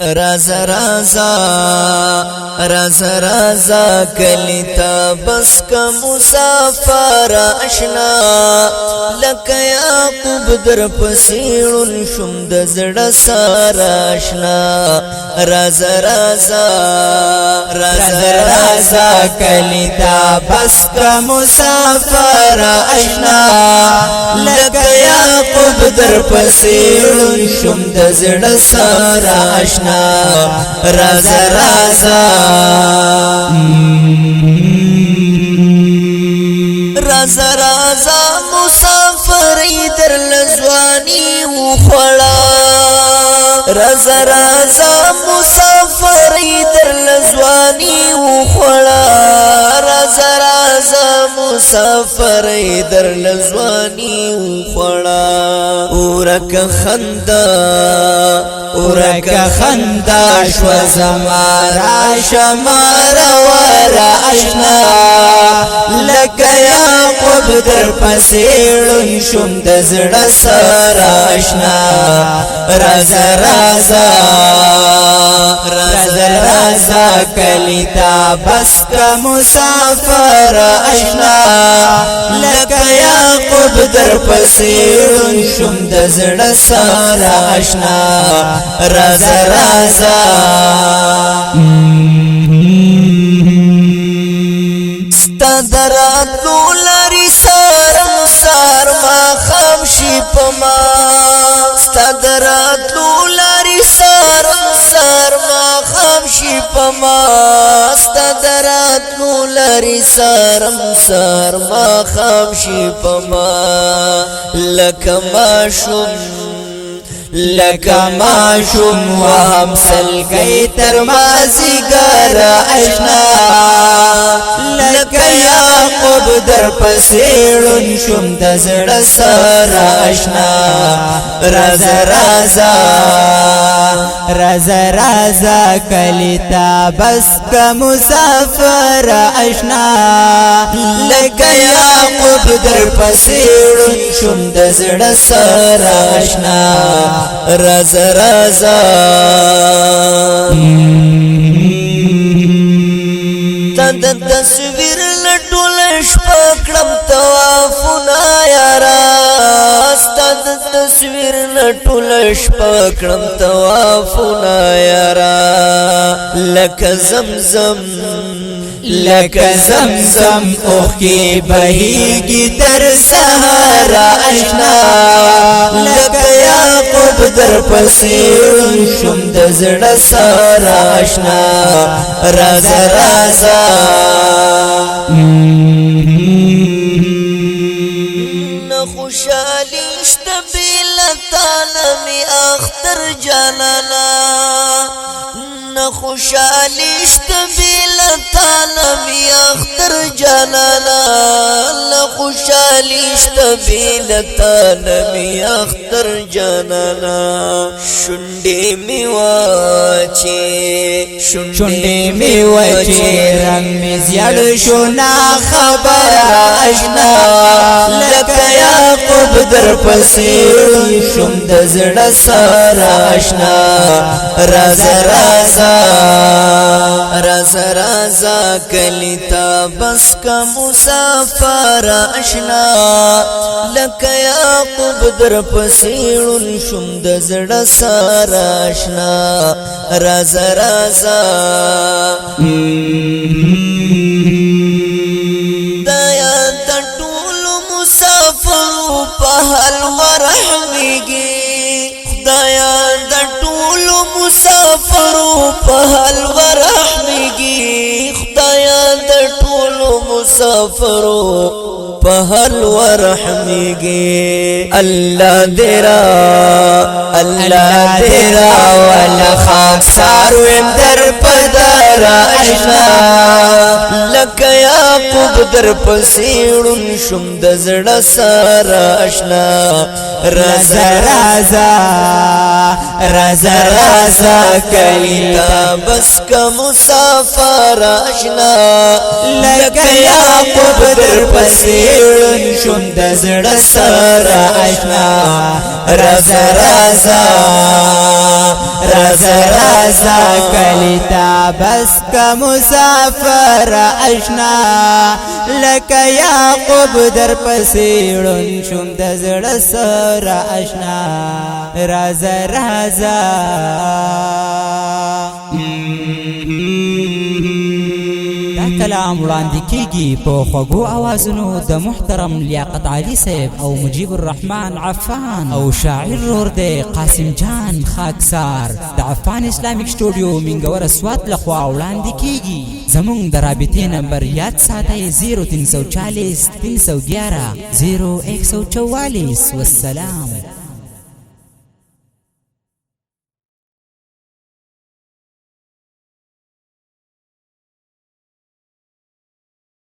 رازا رازا رازا رازا کلیتا بس کا مسافر اشنا لک یعقوب در پسیړون شم د زړه سارا اشنا رازا رازا رازا رازا کلیتا بس کا مسافر اشنا لک یعقوب در پسیړون شم د زړه سارا اشنا رازا رازا رازا رازا مسافر در لزوانی وخړه رازا رازا مسافر در لزوانی وخړه رازا رازا مسافر در لزوانی وخړه ورک خندا ورک خندا شو زمارا شمار ورا اشنا لک یعقوب در پسیړون شم د زړه سره اشنا رازا رازا رازا رازا کلیتا بس کا مسافر اشنا لک یعقوب در پسیړون شم د زړه سره اشنا رازا رازا ستدراتو لري سارم سار ما خمشي پما ستدراتو لري سارم سار ما خمشي پما ستدراتو لري سارم سار ما خمشي پما لکما شم لکا ماشم وهم سلگئی تر مازیگر اشنا لکا یعقوب در پسیړون شم د زړه سره اشنا رازا رازا رازا رازا کلیتا بس کا مسافر اشنا لکا یعقوب در پسیړون شم د زړه سره اشنا رازا رازا تند تصویر لټول شپکړم توافونه یارا ستند تصویر لټول شپکړم توافونه یارا لک زمزم لک زمزم اوخی بهیگی در سهارا اشنا لک یعقوب در پسیړون شم د زړه سره اشنا رازا رازا نخوشالی شته بلتانه می اختر جانانا نخوشالی شته بلتانه می اختر جانانا نخوشالی شته بلتانه می اختر جانانا شونډې می واچي شونډې می واچي رنگ می زیړ شو نا خبر اشنا لک یعقوب در پسیړون شم د زړه سره اشنا رازا رازا رازا رازا کلیتا بس کا مسافر اشنا لک یعقوب در پسیړون شم د زړه سره اشنا رازا رازا دایا د ټول مسافر په حال ورحمېږي خدایا د ټول مسافر په حال ورحمېږي خدایا د ټول مسافر په حال ورحمېږي الله دیرا ولا خاک سارو در پدر اشنا لکه یعقوب در پسیړون شم د زړه سره آشنا رازا رازا رازا رازا کلیتا بس کا مسافر آشنا لکه یعقوب در پسیړون شم د زړه سره آشنا رازا رازا رازا رازا کلیتا بس کا مسافر آشنا لکه یعقوب در پسیړون شم د زړه سره آشنا رازا رازا کلام وړاندې کیږي په خوږو اوازونو د محترم لیاقت علي صاحب او مجيب الرحمن عفان او شاعر رور دی قاسم جان خاکسار د عفان اسلامیک سټوډیو منګور سوات لخوا وړاندې کیږي زمونږ د رابطې نمبر یاد ساتئ 0340 311 0144 والسلام.